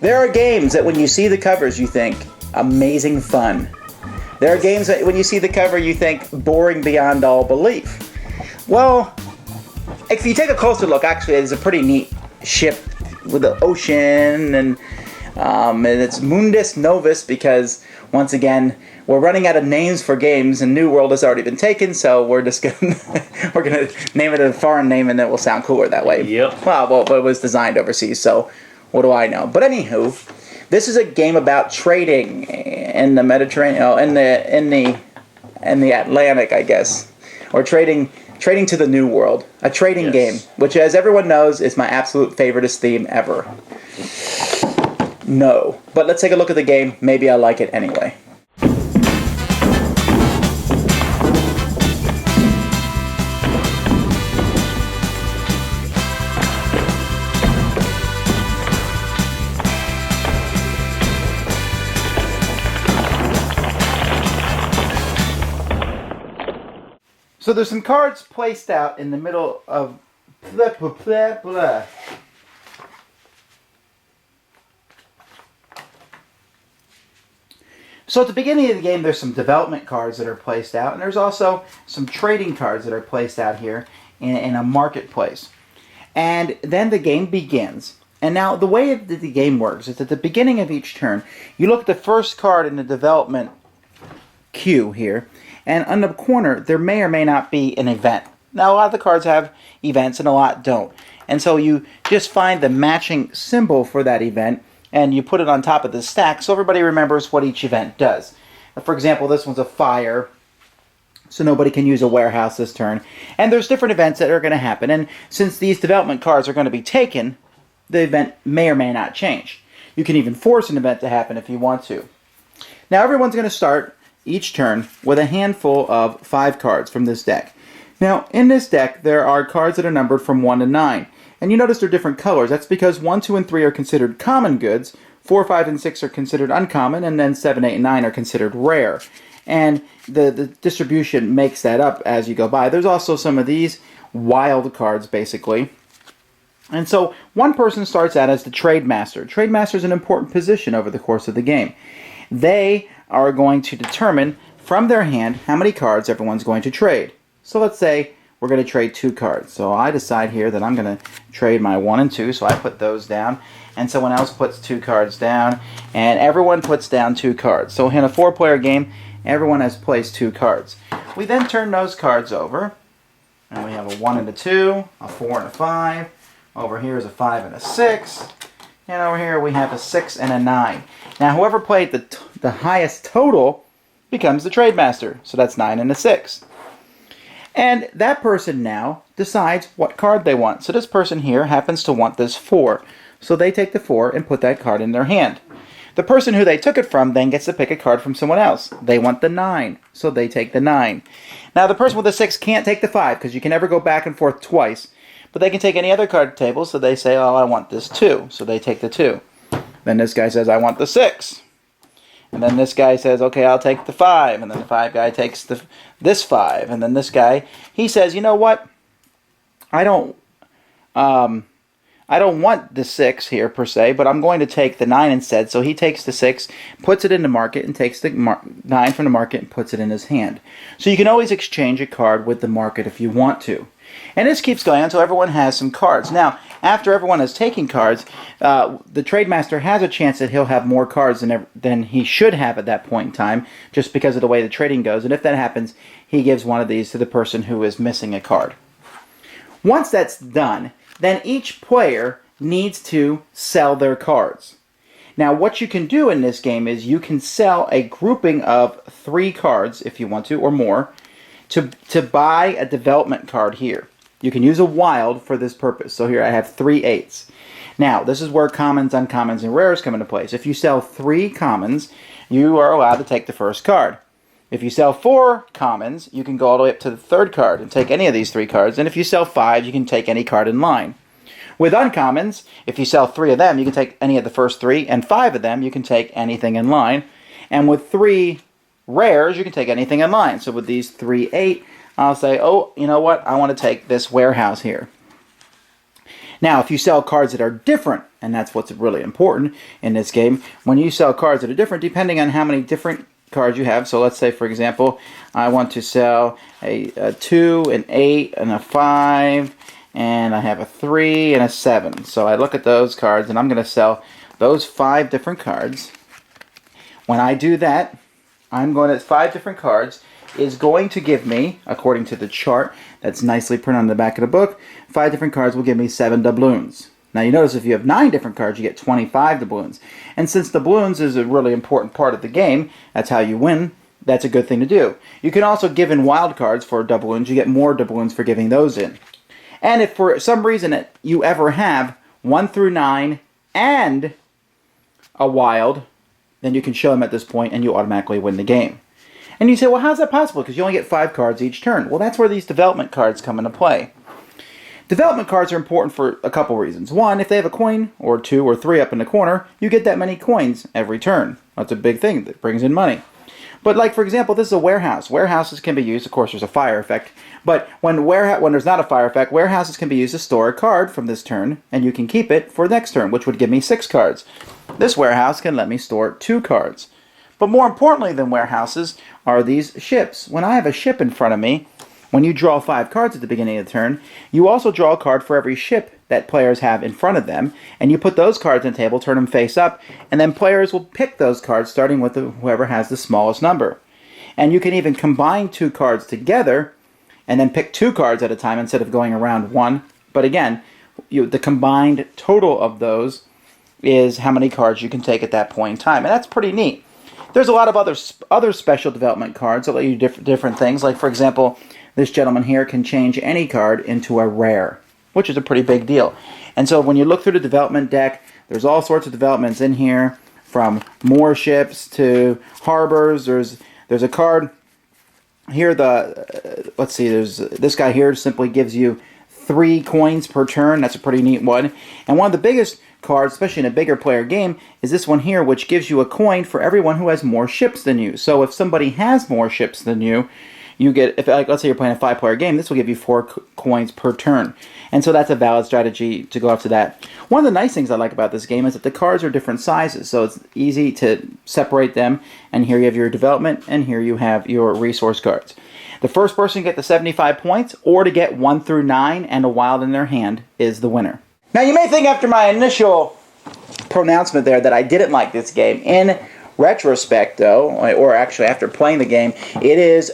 There are games that when you see the covers you think, amazing fun. There are games that when you see the cover you think, boring beyond all belief. Well, if you take a closer look, actually it's a pretty neat ship with the ocean, and it's Mundus Novus because, once again, we're running out of names for games, and New World has already been taken, so we're just gonna name it a foreign name, and it will sound cooler that way. Yep. Well, it was designed overseas, so what do I know? But anywho, this is a game about trading in the Mediterranean, in the Atlantic, I guess, or trading to the New World. A trading game, which, as everyone knows, is my absolute favoriteest theme ever. No, but let's take a look at the game. Maybe I like it anyway. So there's some cards placed out in the middle of blah, blah, blah, blah. So at the beginning of the game, there's some development cards that are placed out, and there's also some trading cards that are placed out here in a marketplace. And then the game begins. And now the way that the game works is at the beginning of each turn, you look at the first card in the development queue here, and on the corner, there may or may not be an event. Now, a lot of the cards have events and a lot don't. And so you just find the matching symbol for that event, and you put it on top of the stack so everybody remembers what each event does. For example, this one's a fire, so nobody can use a warehouse this turn. And there's different events that are going to happen. And since these development cards are going to be taken, the event may or may not change. You can even force an event to happen if you want to. Now, everyone's going to start each turn with a handful of 5 cards from this deck. Now, in this deck, there are cards that are numbered from 1 to 9. And you notice they're different colors. That's because 1, 2, and 3 are considered common goods, 4, 5, and 6 are considered uncommon, and then 7, 8, and 9 are considered rare. And the distribution makes that up as you go by. There's also some of these wild cards, basically. And so one person starts out as the Trade Master. Trade Master is an important position over the course of the game. They are going to determine from their hand how many cards everyone's going to trade. So let's say we're going to trade 2 cards. So I decide here that I'm going to trade my 1 and 2, so I put those down. And someone else puts 2 cards down, and everyone puts down 2 cards. So in a 4-player game, everyone has placed 2 cards. We then turn those cards over, and we have a 1 and a 2, a 4 and a 5. Over here is a 5 and a 6. And over here we have a 6 and a 9. Now whoever played the highest total becomes the Trade Master. So that's 9 and a 6. And that person now decides what card they want. So this person here happens to want this 4. So they take the 4 and put that card in their hand. The person who they took it from then gets to pick a card from someone else. They want the 9. So they take the 9. Now the person with the 6 can't take the 5 because you can never go back and forth twice. But they can take any other card table, so they say, oh, I want this 2. So they take the 2. Then this guy says, I want the 6. And then this guy says, okay, I'll take the 5. And then the 5 guy takes this 5. And then this guy, he says, you know what? I don't want the 6 here per se, but I'm going to take the 9 instead. So he takes the 6, puts it in the market, and takes the 9 from the market and puts it in his hand. So you can always exchange a card with the market if you want to. And this keeps going until everyone has some cards. Now, after everyone has taken cards, the Trade Master has a chance that he'll have more cards than he should have at that point in time, just because of the way the trading goes. And if that happens, he gives one of these to the person who is missing a card. Once that's done, then each player needs to sell their cards. Now, what you can do in this game is you can sell a grouping of 3 cards, if you want to, or more, to buy a development card here. You can use a wild for this purpose. So here I have 3 8s. Now, this is where commons, uncommons, and rares come into place. If you sell 3 commons, you are allowed to take the first card. If you sell 4 commons, you can go all the way up to the 3rd card and take any of these 3 cards. And if you sell 5, you can take any card in line. With uncommons, if you sell 3 of them, you can take any of the first 3, and 5 of them, you can take anything in line. And with 3 rares, you can take anything in line. So with these 3 8, I'll say, oh, you know what? I want to take this warehouse here. Now, if you sell cards that are different, and that's what's really important in this game, when you sell cards that are different, depending on how many different cards you have. So let's say, for example, I want to sell a 2, an 8, and a 5, and I have a 3 and a 7. So I look at those cards, and I'm going to sell those 5 different cards. When I do that, I'm going to 5 different cards is going to give me, according to the chart that's nicely printed on the back of the book, 5 different cards will give me 7 doubloons. Now you notice if you have 9 different cards, you get 25 doubloons. And since doubloons is a really important part of the game, that's how you win, that's a good thing to do. You can also give in wild cards for doubloons. You get more doubloons for giving those in. And if for some reason you ever have 1 through 9 and a wild, then you can show them at this point and you automatically win the game. And you say, well, how's that possible? Because you only get 5 cards each turn. Well, that's where these development cards come into play. Development cards are important for a couple reasons. One, if they have a coin, or 2 or 3 up in the corner, you get that many coins every turn. That's a big thing that brings in money. But like, for example, this is a warehouse. Warehouses can be used, of course, there's a fire effect. But when there's not a fire effect, warehouses can be used to store a card from this turn, and you can keep it for next turn, which would give me 6 cards. This warehouse can let me store 2 cards. But more importantly than warehouses are these ships. When I have a ship in front of me, when you draw 5 cards at the beginning of the turn, you also draw a card for every ship that players have in front of them, and you put those cards on the table, turn them face up, and then players will pick those cards starting with whoever has the smallest number. And you can even combine 2 cards together and then pick 2 cards at a time instead of going around 1. But again, the combined total of those is how many cards you can take at that point in time, and that's pretty neat. There's a lot of other special development cards that let you do different things. Like, for example, this gentleman here can change any card into a rare, which is a pretty big deal. And so when you look through the development deck, there's all sorts of developments in here, from more ships to harbors. There's a card here. Let's see. There's this guy here simply gives you 3 coins per turn. That's a pretty neat one. And one of the biggest cards, especially in a bigger player game, is this one here, which gives you a coin for everyone who has more ships than you. So if somebody has more ships than you, you get, if like, let's say you're playing a 5-player game, this will give you 4 coins per turn. And so that's a valid strategy to go after that. One of the nice things I like about this game is that the cards are different sizes, so it's easy to separate them. And here you have your development, and here you have your resource cards. The first person to get the 75 points, or to get 1 through 9 and a wild in their hand, is the winner. Now you may think after my initial pronouncement there that I didn't like this game. In retrospect, though, or actually after playing the game, it is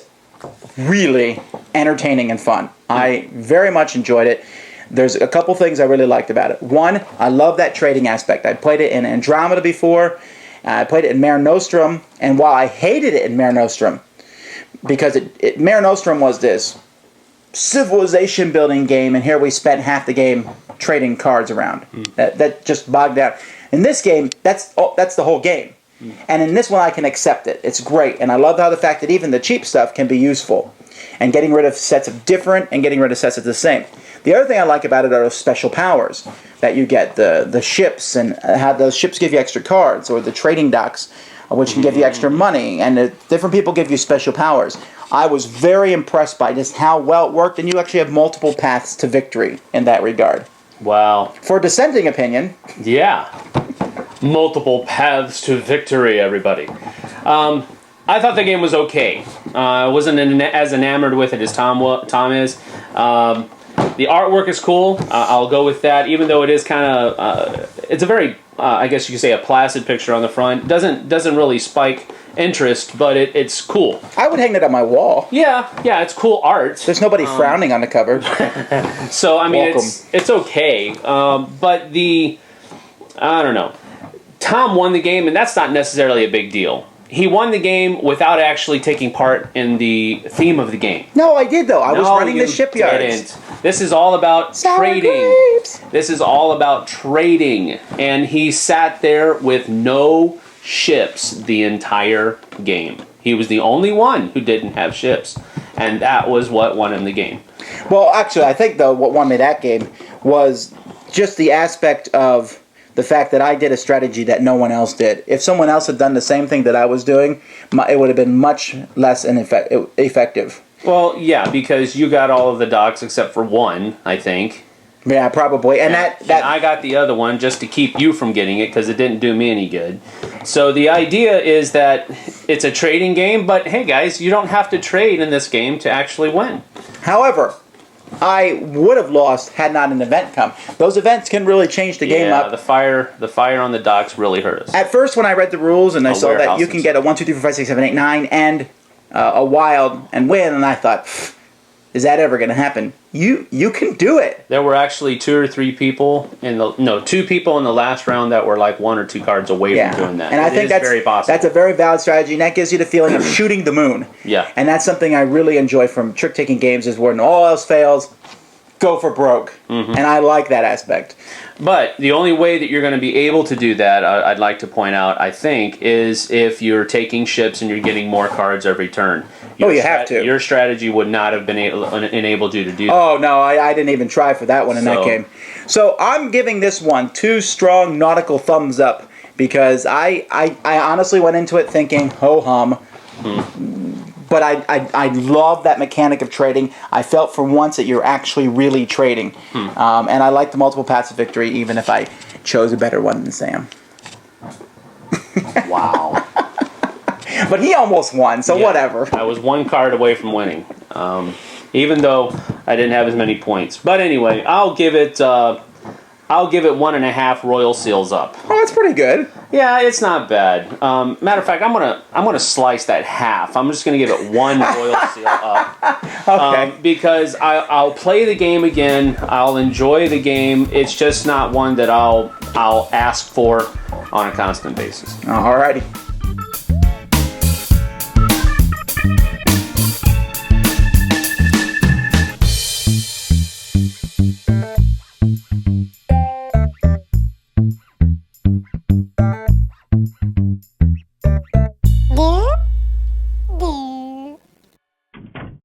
really entertaining and fun. I very much enjoyed it. There's a couple things I really liked about it. One, I love that trading aspect. I played it in Andromeda before. I played it in Mare Nostrum, and while I hated it in Mare Nostrum, because Mare Nostrum was this civilization building game, and here we spent half the game trading cards around. That just bogged down. In this game, that's the whole game. And in this one, I can accept it. It's great, and I love how the fact that even the cheap stuff can be useful, and getting rid of sets of different and getting rid of sets of the same. The other thing I like about it are those special powers that you get, the ships, and how those ships give you extra cards, or the trading docks, which can give you extra money, and different people give you special powers. I was very impressed by just how well it worked, and you actually have multiple paths to victory in that regard. Wow. For a dissenting opinion. Yeah. Multiple paths to victory, everybody. I thought the game was okay. I wasn't as enamored with it as Tom is. The artwork is cool. I'll go with that, even though it is kind of... it's a very, I guess you could say, a placid picture on the front. Doesn't really spike interest, but it's cool. I would hang it on my wall. Yeah, it's cool art. There's nobody frowning on the cover. So, I mean, Welcome. it's okay. But I don't know. Tom won the game, and that's not necessarily a big deal. He won the game without actually taking part in the theme of the game. No, I did, though. I was running the shipyards. Didn't. This is all about trading. Grapes. This is all about trading. And he sat there with no ships the entire game. He was the only one who didn't have ships. And that was what won him the game. Well, actually, I think, though, what won me that game was just the aspect of the fact that I did a strategy that no one else did. If someone else had done the same thing that I was doing, it would have been much less effective. Well, yeah, because you got all of the docks except for one, I think. Yeah, probably. And And I got the other one just to keep you from getting it because it didn't do me any good. So the idea is that it's a trading game, but hey guys, you don't have to trade in this game to actually win. However, I would have lost had not an event come. Those events can really change the game up. The fire on the docks really hurt us. At first, when I read the rules and I saw that you can get a 1, 2, 3, 4, 5, 6, 7, 8, 9 and a wild and win, and I thought, is that ever going to happen? You can do it. There were actually 2 or 3 people two people in the last round that were like 1 or 2 cards away from doing that. And I think that's very possible. That's a very valid strategy, and that gives you the feeling of shooting the moon. Yeah. And that's something I really enjoy from trick-taking games is when all else fails, go for broke. And I like that aspect. But the only way that you're going to be able to do that, I'd like to point out, I think, is if you're taking ships and you're getting more cards every turn. You have to. Your strategy would not have been enabled you to do that. Oh, no, I didn't even try for that one in that game. So I'm giving this one 2 strong nautical thumbs up because I honestly went into it thinking, ho-hum. But I love that mechanic of trading. I felt for once that you're actually really trading. And I like the multiple paths of victory, even if I chose a better one than Sam. Wow. But he almost won, so whatever. I was 1 card away from winning, even though I didn't have as many points. But anyway, I'll give it 1.5 royal seals up. Oh, that's pretty good. Yeah, it's not bad. Matter of fact, I'm gonna slice that half. I'm just gonna give it 1 royal seal up. Okay. Because I'll play the game again. I'll enjoy the game. It's just not one that I'll ask for on a constant basis. Alrighty.